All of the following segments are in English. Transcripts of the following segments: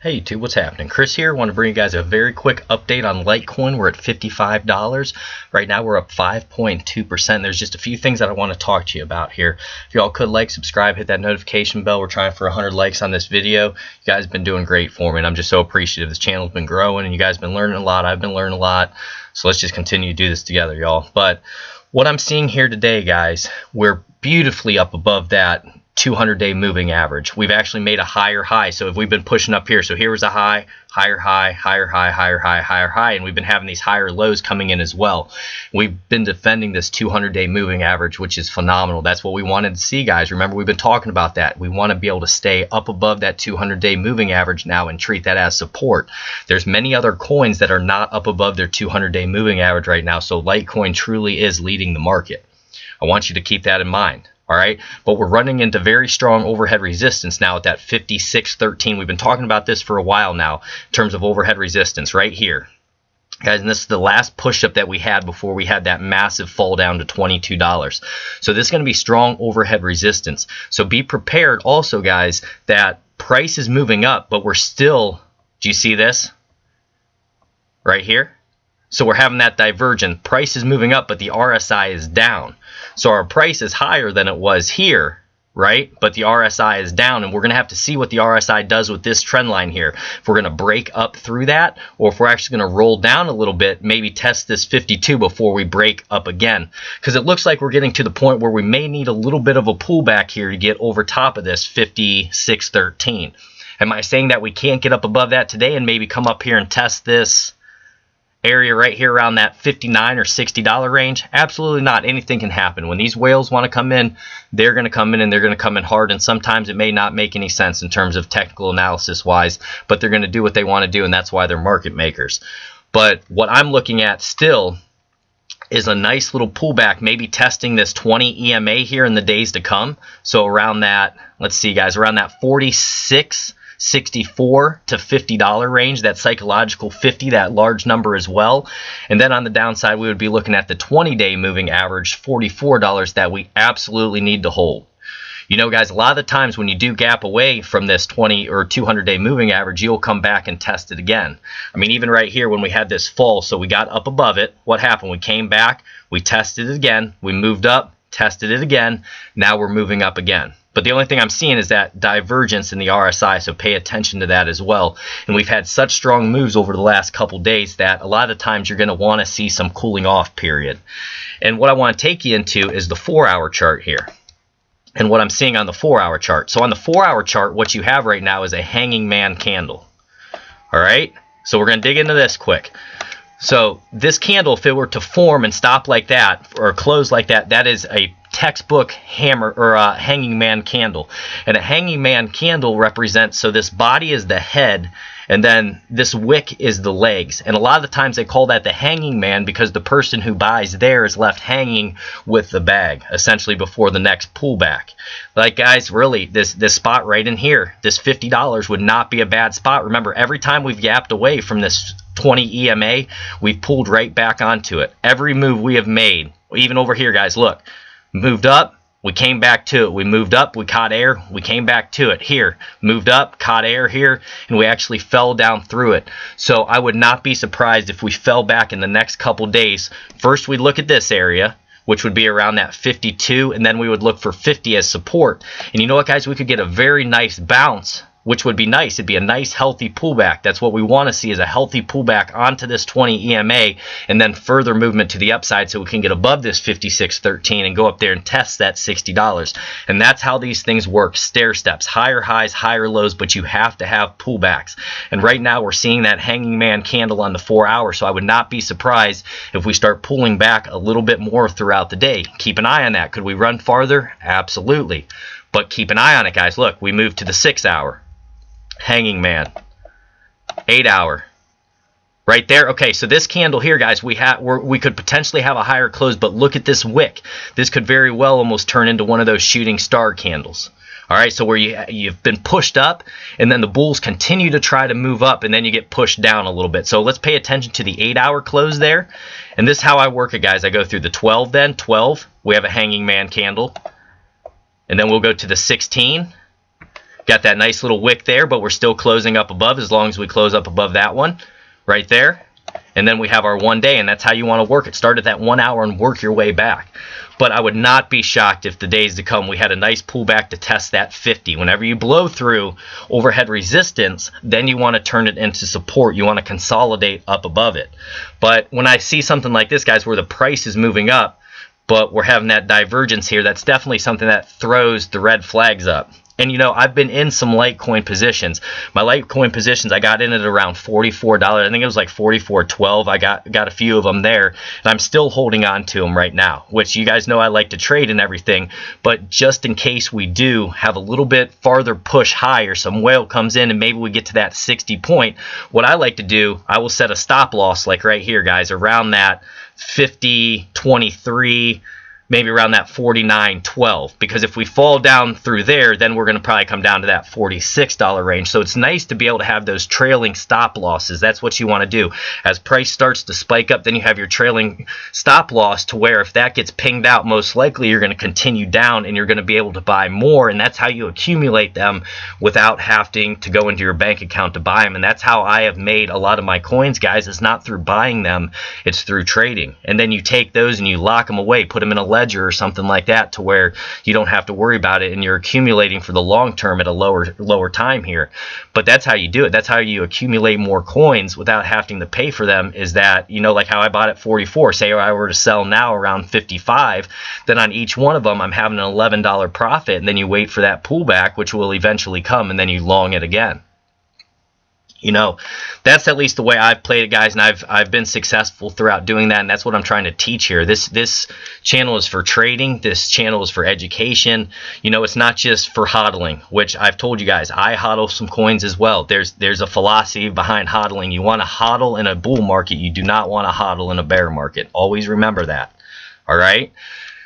Hey YouTube, what's happening? Chris here. Want to bring you guys a very quick update on Litecoin. We're at $55. Right now we're up 5.2%. There's just a few things that I want to talk to you about here. If y'all could like, subscribe, hit that notification bell. We're trying for 100 likes on this video. You guys have been doing great for me, and I'm just so appreciative. This channel's been growing, and you guys have been learning a lot. I've been learning a lot. So let's just continue to do this together, y'all. But what I'm seeing here today, guys, we're beautifully up above that 200-day moving average. We've actually made a higher high. So if we've been pushing up here, so here was a high, higher high, higher high, higher high, higher high, and we've been having these higher lows coming in as well. We've been defending this 200-day moving average, which is phenomenal. That's what we wanted to see, guys. Remember, we've been talking about that. We want to be able to stay up above that 200-day moving average now and treat that as support. There's many other coins that are not up above their 200-day moving average right now, so Litecoin truly is leading the market. I want you to keep that in mind. All right, but we're running into very strong overhead resistance now at that 56.13. We've been talking about this for a while now in terms of overhead resistance right here, guys. And this is the last push up that we had before we had that massive fall down to $22. So this is going to be strong overhead resistance. So be prepared also, guys, that price is moving up, but we're still, do you see this right here? So we're having that divergent. Price is moving up, but the RSI is down. So our price is higher than it was here, right? But the RSI is down, and we're going to have to see what the RSI does with this trend line here. If we're going to break up through that, or if we're actually going to roll down a little bit, maybe test this 52 before we break up again. Because it looks like we're getting to the point where we may need a little bit of a pullback here to get over top of this 56.13. Am I saying that we can't get up above that today and maybe come up here and test this area right here around that $59 or $60 range? Absolutely not. Anything can happen. When these whales want to come in, they're going to come in, and they're going to come in hard, and sometimes it may not make any sense in terms of technical analysis wise, but they're going to do what they want to do, and that's why they're market makers. But what I'm looking at still is a nice little pullback, maybe testing this 20 EMA here in the days to come. So around that, let's see, guys, around that 64 to $50 range, that psychological 50, that large number as well. And then on the downside, we would be looking at the 20-day moving average, $44, that we absolutely need to hold. You know, guys, a lot of the times when you do gap away from this 20 or 200-day moving average, you'll come back and test it again. I mean, even right here when we had this fall, so we got up above it, what happened? We came back, we tested it again, we moved up, tested it again, now we're moving up again. But the only thing I'm seeing is that divergence in the RSI, so pay attention to that as well. And we've had such strong moves over the last couple days that a lot of times you're going to want to see some cooling off period. And what I want to take you into is the 4-hour chart here, and what I'm seeing on the 4-hour chart. So on the 4-hour chart, what you have right now is a hanging man candle. All right, so we're going to dig into this quick. So this candle, if it were to form and stop like that or close like that, that is a textbook hammer or a hanging man candle. And a hanging man candle represents, so this body is the head, and then this wick is the legs. And a lot of the times they call that the hanging man because the person who buys there is left hanging with the bag, essentially before the next pullback. Like, guys, really, this spot right in here, this $50 would not be a bad spot. Remember, every time we've gapped away from this 20 EMA, we've pulled right back onto it. Every move we have made, even over here, guys, look, moved up, we came back to it. We moved up, we caught air, we came back to it. Here, moved up, caught air here, and we actually fell down through it. So I would not be surprised if we fell back in the next couple days. First, we'd look at this area, which would be around that 52, and then we would look for 50 as support. And you know what, guys? We could get a very nice bounce, which would be nice. It'd be a nice healthy pullback. That's what we want to see, is a healthy pullback onto this 20 EMA, and then further movement to the upside so we can get above this 56.13 and go up there and test that $60. And that's how these things work. Stair steps, higher highs, higher lows, but you have to have pullbacks. And right now we're seeing that hanging man candle on the 4-hour, so I would not be surprised if we start pulling back a little bit more throughout the day. Keep an eye on that. Could we run farther? Absolutely. But keep an eye on it, guys. Look, we moved to the 6-hour. Hanging man, 8-hour, right there. Okay, so this candle here, guys, we could potentially have a higher close, but look at this wick. This could very well almost turn into one of those shooting star candles. All right, so where you've been pushed up, and then the bulls continue to try to move up, and then you get pushed down a little bit. So let's pay attention to the 8-hour close there. And this is how I work it, guys. I go through the 12 then. 12, we have a hanging man candle. And then we'll go to the 16. Got that nice little wick there, but we're still closing up above as long as we close up above that one right there. And then we have our 1 day, and that's how you want to work it. Start at that 1 hour and work your way back. But I would not be shocked if the days to come we had a nice pullback to test that 50. Whenever you blow through overhead resistance, then you want to turn it into support. You want to consolidate up above it. But when I see something like this, guys, where the price is moving up, but we're having that divergence here, that's definitely something that throws the red flags up. And you know, I've been in some Litecoin positions. My Litecoin positions, I got in at around $44. I think it was like $44.12. I got a few of them there, and I'm still holding on to them right now, which you guys know I like to trade and everything. But just in case we do have a little bit farther push higher, some whale comes in and maybe we get to that 60 point, what I like to do, I will set a stop loss like right here, guys, around that 50.23, maybe around that 49.12, because if we fall down through there, then we're going to probably come down to that $46 range. So it's nice to be able to have those trailing stop losses. That's what you want to do. As price starts to spike up, then you have your trailing stop loss, to where if that gets pinged out, most likely you're going to continue down and you're going to be able to buy more, and that's how you accumulate them without having to go into your bank account to buy them. And that's how I have made a lot of my coins, guys. It's not through buying them, it's through trading. And then you take those and you lock them away, put them in a ledger or something like that, to where you don't have to worry about it and you're accumulating for the long term at a lower time here. But that's how you do it. That's how you accumulate more coins without having to pay for them. Is that, you know, like how I bought at 44, say I were to sell now around 55, then on each one of them I'm having an $11 profit, and then you wait for that pullback, which will eventually come, and then you long it again. You know, that's at least the way I've played it, guys, and I've been successful throughout doing that, and that's what I'm trying to teach here. This channel is for trading. This channel is for education. You know, it's not just for hodling, which I've told you guys, I hodl some coins as well. There's a philosophy behind hodling. You want to hodl in a bull market. You do not want to hodl in a bear market. Always remember that. All right?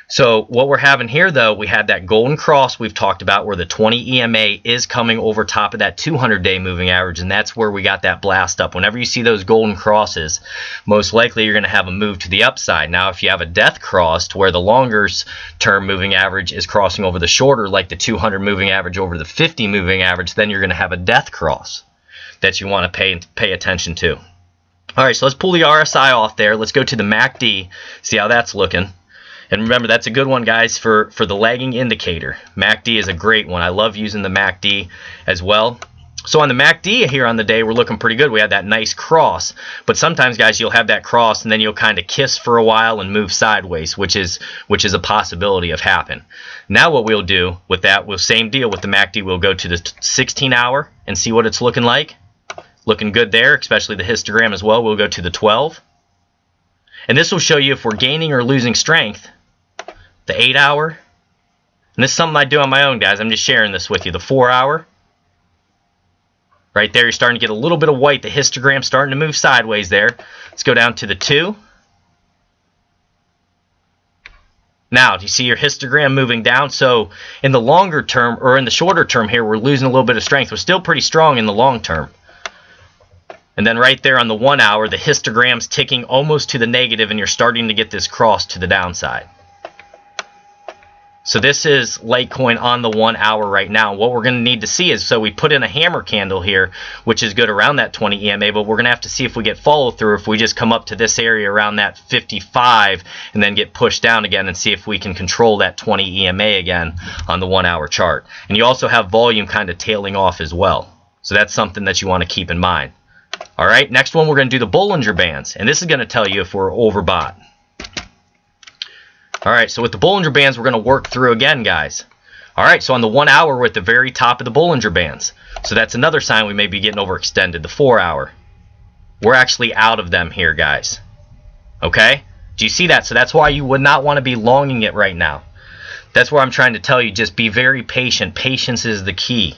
So what we're having here, though, we had that golden cross we've talked about, where the 20 EMA is coming over top of that 200-day moving average, and that's where we got that blast up. Whenever you see those golden crosses, most likely you're going to have a move to the upside. Now, if you have a death cross to where the longer term moving average is crossing over the shorter, like the 200 moving average over the 50 moving average, then you're going to have a death cross that you want to pay attention to. All right, so let's pull the RSI off there. Let's go to the MACD, see how that's looking. And remember, that's a good one, guys, for the lagging indicator. MACD is a great one. I love using the MACD as well. So on the MACD here on the day, we're looking pretty good. We had that nice cross. But sometimes, guys, you'll have that cross and then you'll kind of kiss for a while and move sideways, which is a possibility of happen. Now what we'll do with that, same deal with the MACD, we'll go to the 16-hour and see what it's looking like. Looking good there, especially the histogram as well. We'll go to the 12. And this will show you if we're gaining or losing strength. The 8-hour, and this is something I do on my own, guys. I'm just sharing this with you. The 4-hour, right there, you're starting to get a little bit of white. The histogram starting to move sideways there. Let's go down to the 2. Now, do you see your histogram moving down? So in the longer term, or in the shorter term here, we're losing a little bit of strength. We're still pretty strong in the long term. And then right there on the 1 hour, the histogram's ticking almost to the negative, and you're starting to get this cross to the downside. So this is Litecoin on the 1 hour right now. What we're going to need to see is, so we put in a hammer candle here, which is good around that 20 EMA, but we're going to have to see if we get follow through, if we just come up to this area around that 55 and then get pushed down again, and see if we can control that 20 EMA again on the 1 hour chart. And you also have volume kind of tailing off as well. So that's something that you want to keep in mind. All right, next one, we're going to do the Bollinger Bands, and this is going to tell you if we're overbought. All right, so with the Bollinger Bands, we're going to work through again, guys. All right, so on the 1 hour, we're at the very top of the Bollinger Bands. So that's another sign we may be getting overextended. The 4 hour, we're actually out of them here, guys. Okay? Do you see that? So that's why you would not want to be longing it right now. That's where I'm trying to tell you, just be very patient. Patience is the key.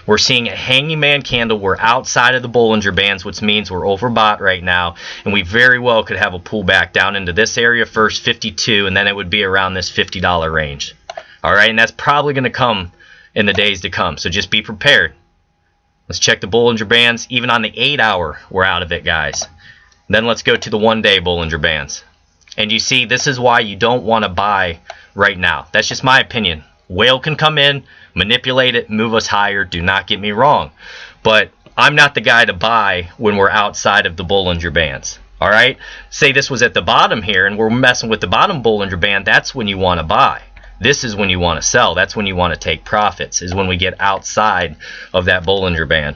We're seeing a hanging man candle. We're outside of the Bollinger Bands, which means we're overbought right now, and we very well could have a pullback down into this area first, 52, and then it would be around this $50 range. All right, and that's probably going to come in the days to come, so just be prepared. Let's check the Bollinger Bands. Even on the 8 hour, we're out of it, guys. Then let's go to the 1 day Bollinger Bands. And you see, this is why you don't want to buy right now. That's just my opinion. Whale can come in, manipulate it, move us higher. Do not get me wrong. But I'm not the guy to buy when we're outside of the Bollinger Bands. All right? Say this was at the bottom here and we're messing with the bottom Bollinger Band. That's when you want to buy. This is when you want to sell. That's when you want to take profits, is when we get outside of that Bollinger Band.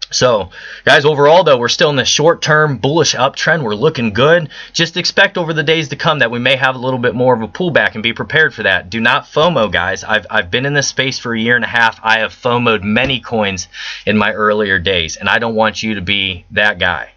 So, guys, overall, though, we're still in the short-term bullish uptrend. We're looking good. Just expect over the days to come that we may have a little bit more of a pullback, and be prepared for that. Do not FOMO, guys. I've been in this space for a year and a half. I have FOMO'd many coins in my earlier days, and I don't want you to be that guy.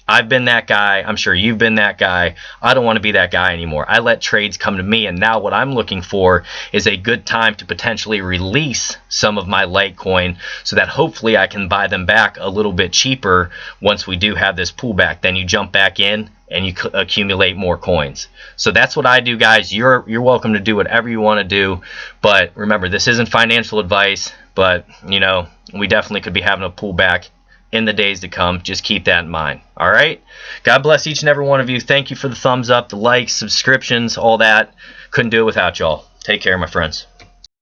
I've been that guy. I'm sure you've been that guy. I don't want to be that guy anymore. I let trades come to me, and now what I'm looking for is a good time to potentially release some of my Litecoin so that hopefully I can buy them back a little bit cheaper once we do have this pullback. Then you jump back in and you accumulate more coins. So that's what I do, guys. You're welcome to do whatever you want to do, but remember, this isn't financial advice, but you know, we definitely could be having a pullback in the days to come. Just keep that in mind. All right, God bless each and every one of you. Thank you for the thumbs up, the likes, subscriptions, all that. Couldn't do it without y'all. Take care, my friends.